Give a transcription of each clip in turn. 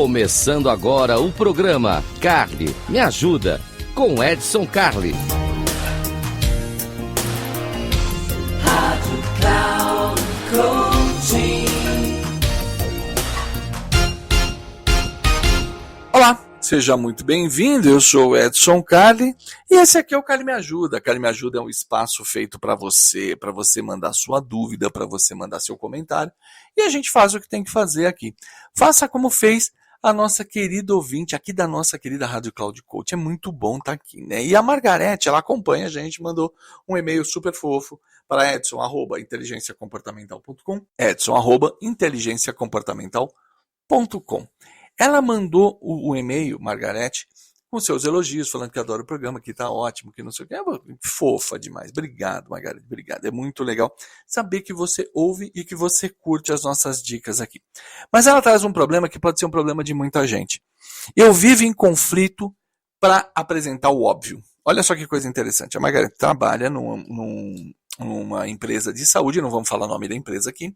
Começando agora o programa Carly Me Ajuda, com Edson Carli. Rádio Cloud Coaching. Olá, seja muito bem-vindo, eu sou o Edson Carli e esse aqui é o Carli Me Ajuda. Carli Me Ajuda é um espaço feito para você mandar sua dúvida, para você mandar seu comentário e a gente faz o que tem que fazer aqui. Faça como fez a nossa querida ouvinte aqui da nossa querida Rádio Cloud Coaching. É muito bom estar aqui, né? E a Margarete, ela acompanha a gente, mandou um e-mail super fofo para edson@inteligenciacomportamental.com, edson@inteligenciacomportamental.com. Ela mandou o e-mail, Margarete, com seus elogios, falando que adora o programa, que tá ótimo, que não sei o que. É fofa demais. Obrigado, Margarete, obrigado. É muito legal saber que você ouve e que você curte as nossas dicas aqui. Mas ela traz um problema que pode ser um problema de muita gente. Eu vivo em conflito para apresentar o óbvio. Olha só que coisa interessante. A Margarete trabalha numa empresa de saúde, não vamos falar o nome da empresa aqui,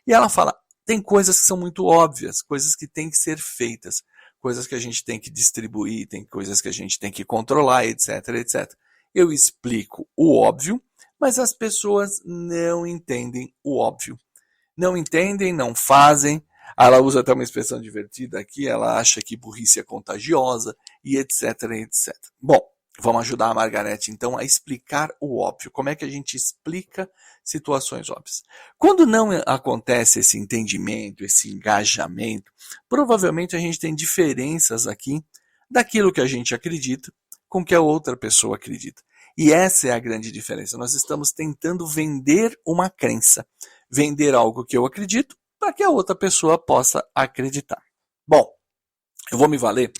e ela fala: tem coisas que são muito óbvias, coisas que têm que ser feitas, coisas que a gente tem que distribuir, tem coisas que a gente tem que controlar, etc, etc. Eu explico o óbvio, mas as pessoas não entendem o óbvio. Não entendem, não fazem. Ela usa até uma expressão divertida aqui, ela acha que burrice é contagiosa, e etc, etc. Bom, vamos ajudar a Margarete, então, a explicar o óbvio. Como é que a gente explica situações óbvias? Quando não acontece esse entendimento, esse engajamento, provavelmente a gente tem diferenças aqui daquilo que a gente acredita com o que a outra pessoa acredita. E essa é a grande diferença. Nós estamos tentando vender uma crença, vender algo que eu acredito para que a outra pessoa possa acreditar. Bom, eu vou me valer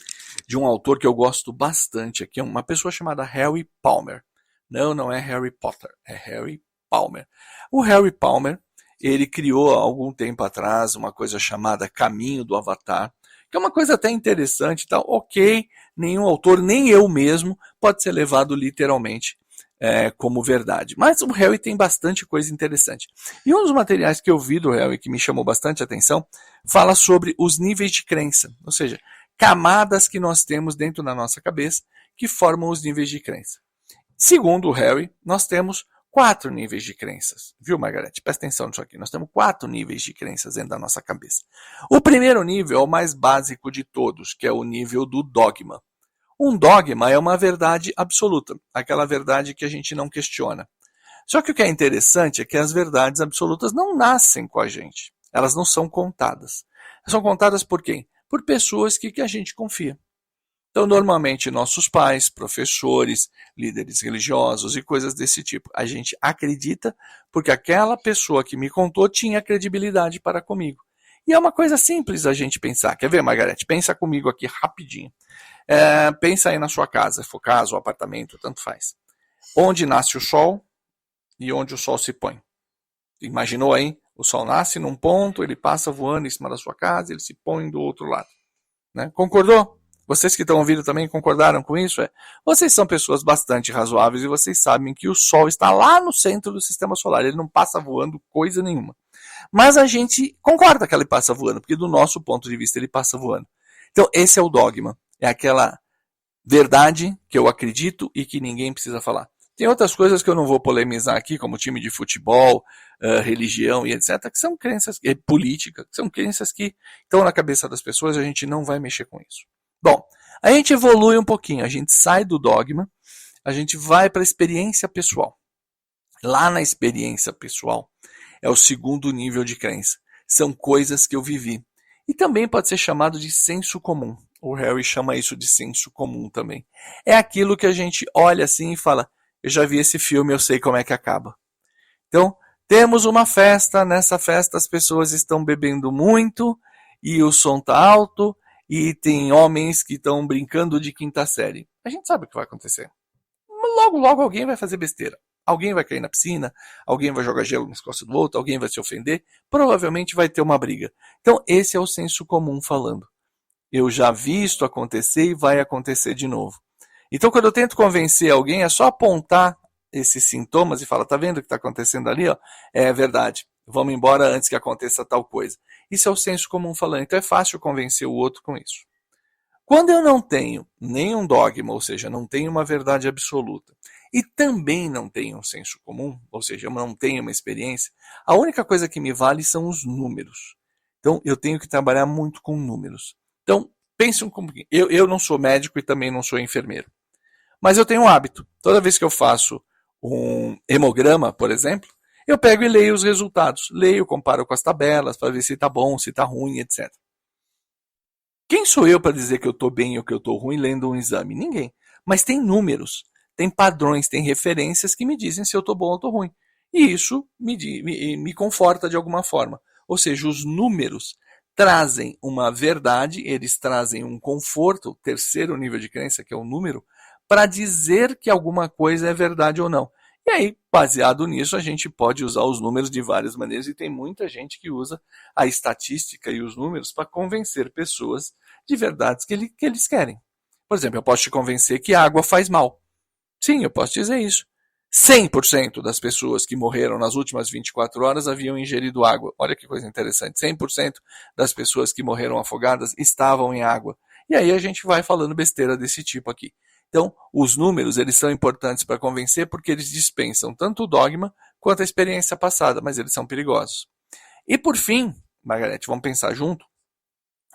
de um autor que eu gosto bastante aqui, uma pessoa chamada Harry Palmer. Não é Harry Potter, é Harry Palmer. O Harry Palmer, ele criou há algum tempo atrás uma coisa chamada Caminho do Avatar, que é uma coisa até interessante, tá? Ok, nenhum autor, nem eu mesmo, pode ser levado literalmente como verdade. Mas o Harry tem bastante coisa interessante. E um dos materiais que eu vi do Harry, que me chamou bastante atenção, fala sobre os níveis de crença, ou seja, camadas que nós temos dentro da nossa cabeça que formam os níveis de crença. Segundo o Harry, nós temos 4 níveis de crenças. Viu, Margarete? Presta atenção nisso aqui. Nós temos 4 níveis de crenças dentro da nossa cabeça. O primeiro nível é o mais básico de todos, que é o nível do dogma. Um dogma é uma verdade absoluta, aquela verdade que a gente não questiona. Só que o que é interessante é que as verdades absolutas não nascem com a gente. Elas não são contadas. São contadas por quem? Por pessoas que a gente confia. Então, normalmente, nossos pais, professores, líderes religiosos e coisas desse tipo. A gente acredita porque aquela pessoa que me contou tinha credibilidade para comigo. E é uma coisa simples a gente pensar. Quer ver, Margarete? Pensa comigo aqui rapidinho. Pensa aí na sua casa, se for casa ou apartamento, tanto faz. Onde nasce o sol e onde o sol se põe. Imaginou aí? O sol nasce num ponto, ele passa voando em cima da sua casa, ele se põe do outro lado. Né? Concordou? Vocês que estão ouvindo também concordaram com isso? Vocês são pessoas bastante razoáveis e vocês sabem que o Sol está lá no centro do sistema solar. Ele não passa voando coisa nenhuma. Mas a gente concorda que ele passa voando, porque do nosso ponto de vista ele passa voando. Então esse é o dogma. É aquela verdade que eu acredito e que ninguém precisa falar. Tem outras coisas que eu não vou polemizar aqui, como time de futebol, religião e etc., que são crenças, política, que são crenças que estão na cabeça das pessoas e a gente não vai mexer com isso. Bom, a gente evolui um pouquinho, a gente sai do dogma, a gente vai para a experiência pessoal. Lá na experiência pessoal é o segundo nível de crença. São coisas que eu vivi. E também pode ser chamado de senso comum. O Harry chama isso de senso comum também. É aquilo que a gente olha assim e fala: eu já vi esse filme, eu sei como é que acaba. Então, temos uma festa, nessa festa as pessoas estão bebendo muito e o som está alto e tem homens que estão brincando de quinta série. A gente sabe o que vai acontecer. Logo, logo alguém vai fazer besteira. Alguém vai cair na piscina, alguém vai jogar gelo nas costas do outro, alguém vai se ofender, provavelmente vai ter uma briga. Então, esse é o senso comum falando. Eu já vi isto acontecer e vai acontecer de novo. Então, quando eu tento convencer alguém, é só apontar esses sintomas e falar: tá vendo o que está acontecendo ali? Ó? É verdade. Vamos embora antes que aconteça tal coisa. Isso é o senso comum falando. Então é fácil convencer o outro com isso. Quando eu não tenho nenhum dogma, ou seja, não tenho uma verdade absoluta, e também não tenho um senso comum, ou seja, eu não tenho uma experiência, a única coisa que me vale são os números. Então eu tenho que trabalhar muito com números. Então, pense um pouquinho. Eu não sou médico e também não sou enfermeiro. Mas eu tenho um hábito. Toda vez que eu faço um hemograma, por exemplo, eu pego e leio os resultados. Leio, comparo com as tabelas para ver se está bom, se está ruim, etc. Quem sou eu para dizer que eu estou bem ou que eu estou ruim lendo um exame? Ninguém. Mas tem números, tem padrões, tem referências que me dizem se eu estou bom ou estou ruim. E isso me conforta de alguma forma. Ou seja, os números trazem uma verdade, eles trazem um conforto, o terceiro nível de crença, que é o número, para dizer que alguma coisa é verdade ou não. E aí, baseado nisso, a gente pode usar os números de várias maneiras e tem muita gente que usa a estatística e os números para convencer pessoas de verdades que eles querem. Por exemplo, eu posso te convencer que a água faz mal. Sim, eu posso dizer isso. 100% das pessoas que morreram nas últimas 24 horas haviam ingerido água. Olha que coisa interessante. 100% das pessoas que morreram afogadas estavam em água. E aí a gente vai falando besteira desse tipo aqui. Então, os números, eles são importantes para convencer porque eles dispensam tanto o dogma quanto a experiência passada, mas eles são perigosos. E por fim, Margarete, vamos pensar junto,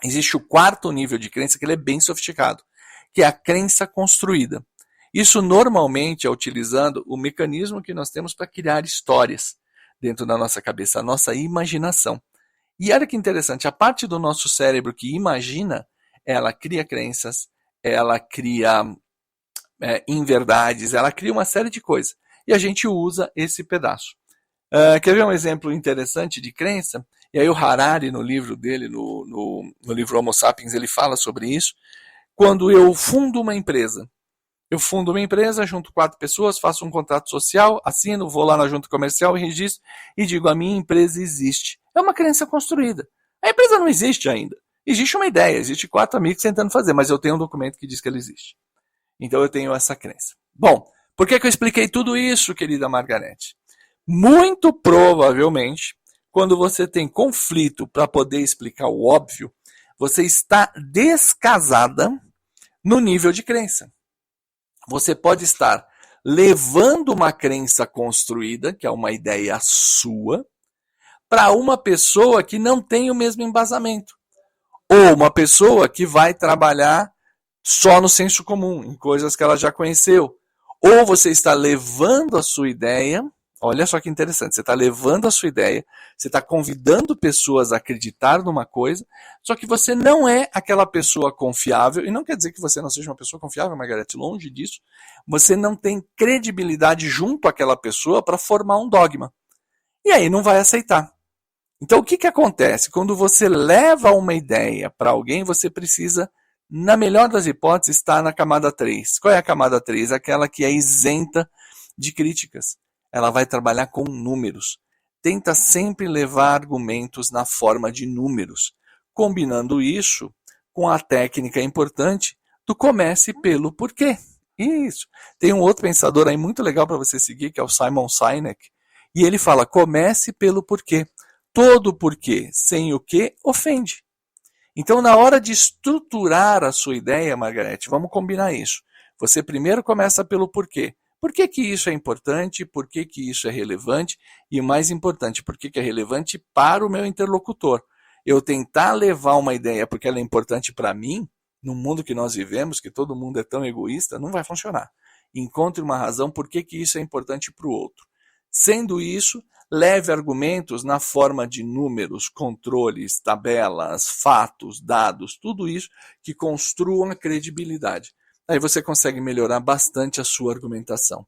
existe o quarto nível de crença que ele é bem sofisticado, que é a crença construída. Isso normalmente é utilizando o mecanismo que nós temos para criar histórias dentro da nossa cabeça, a nossa imaginação. E olha que interessante, a parte do nosso cérebro que imagina, ela cria crenças, ela cria inverdades, ela cria uma série de coisas. E a gente usa esse pedaço. Quer ver um exemplo interessante de crença? E aí o Harari, no livro dele, no livro Homo Sapiens, ele fala sobre isso. Quando eu fundo uma empresa, junto 4 pessoas, faço um contrato social, assino, vou lá na junta comercial e registro e digo, a minha empresa existe. É uma crença construída. A empresa não existe ainda. Existe uma ideia, existe 4 amigos tentando fazer, mas eu tenho um documento que diz que ela existe. Então eu tenho essa crença. Bom, por que eu expliquei tudo isso, querida Margarete? Muito provavelmente, quando você tem conflito para poder explicar o óbvio, você está descasada no nível de crença. Você pode estar levando uma crença construída, que é uma ideia sua, para uma pessoa que não tem o mesmo embasamento. Ou uma pessoa que vai trabalhar só no senso comum, em coisas que ela já conheceu. Ou você está levando a sua ideia, olha só que interessante, você está levando a sua ideia, você está convidando pessoas a acreditar numa coisa, só que você não é aquela pessoa confiável, e não quer dizer que você não seja uma pessoa confiável, Margarete, longe disso, você não tem credibilidade junto àquela pessoa para formar um dogma. E aí não vai aceitar. Então o que acontece? Quando você leva uma ideia para alguém, você precisa, na melhor das hipóteses, estar na camada 3. Qual é a camada 3? Aquela que é isenta de críticas. Ela vai trabalhar com números. Tenta sempre levar argumentos na forma de números, combinando isso com a técnica importante do comece pelo porquê. Isso. Tem um outro pensador aí muito legal para você seguir, que é o Simon Sinek, e ele fala, comece pelo porquê. Todo porquê sem o que ofende. Então, na hora de estruturar a sua ideia, Margarete, vamos combinar isso. Você primeiro começa pelo porquê. Por que isso é importante? Por que isso é relevante? E o mais importante, por que é relevante para o meu interlocutor? Eu tentar levar uma ideia porque ela é importante para mim, no mundo que nós vivemos, que todo mundo é tão egoísta, não vai funcionar. Encontre uma razão por que isso é importante para o outro. Sendo isso, leve argumentos na forma de números, controles, tabelas, fatos, dados, tudo isso que construam a credibilidade. Aí você consegue melhorar bastante a sua argumentação.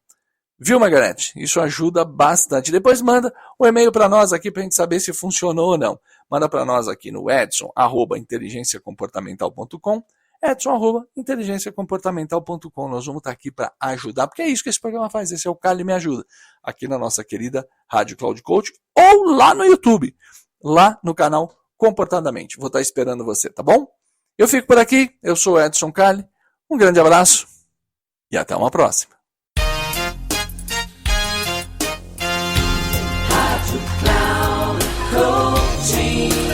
Viu, Margarete? Isso ajuda bastante. Depois manda um e-mail para nós aqui para a gente saber se funcionou ou não. Manda para nós aqui no edson@inteligenciacomportamental.com, edson@inteligenciacomportamental.com. Nós vamos estar aqui para ajudar, porque é isso que esse programa faz. Esse é o Cali Me Ajuda, aqui na nossa querida Rádio Cloud Coach, ou lá no YouTube, lá no canal Comportadamente. Vou estar esperando você, tá bom? Eu fico por aqui, eu sou Edson Cali. Um grande abraço e até uma próxima. Rádio Cloud.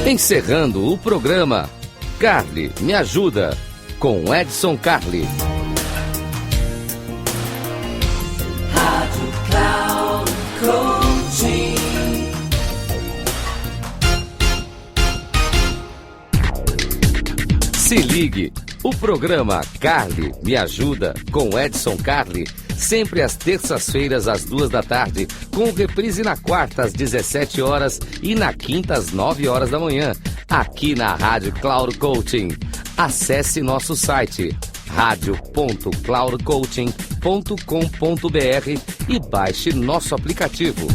Encerrando o programa, Carly Me Ajuda, com Edson Carli. Rádio Cloud Coaching. Se ligue, o programa Carly Me Ajuda, com Edson Carli, sempre às terças-feiras às 14h, com reprise na quarta às 17 horas e na quinta às 9 horas da manhã, aqui na Rádio Cloud Coaching. Acesse nosso site radio.cloudcoaching.com.br e baixe nosso aplicativo.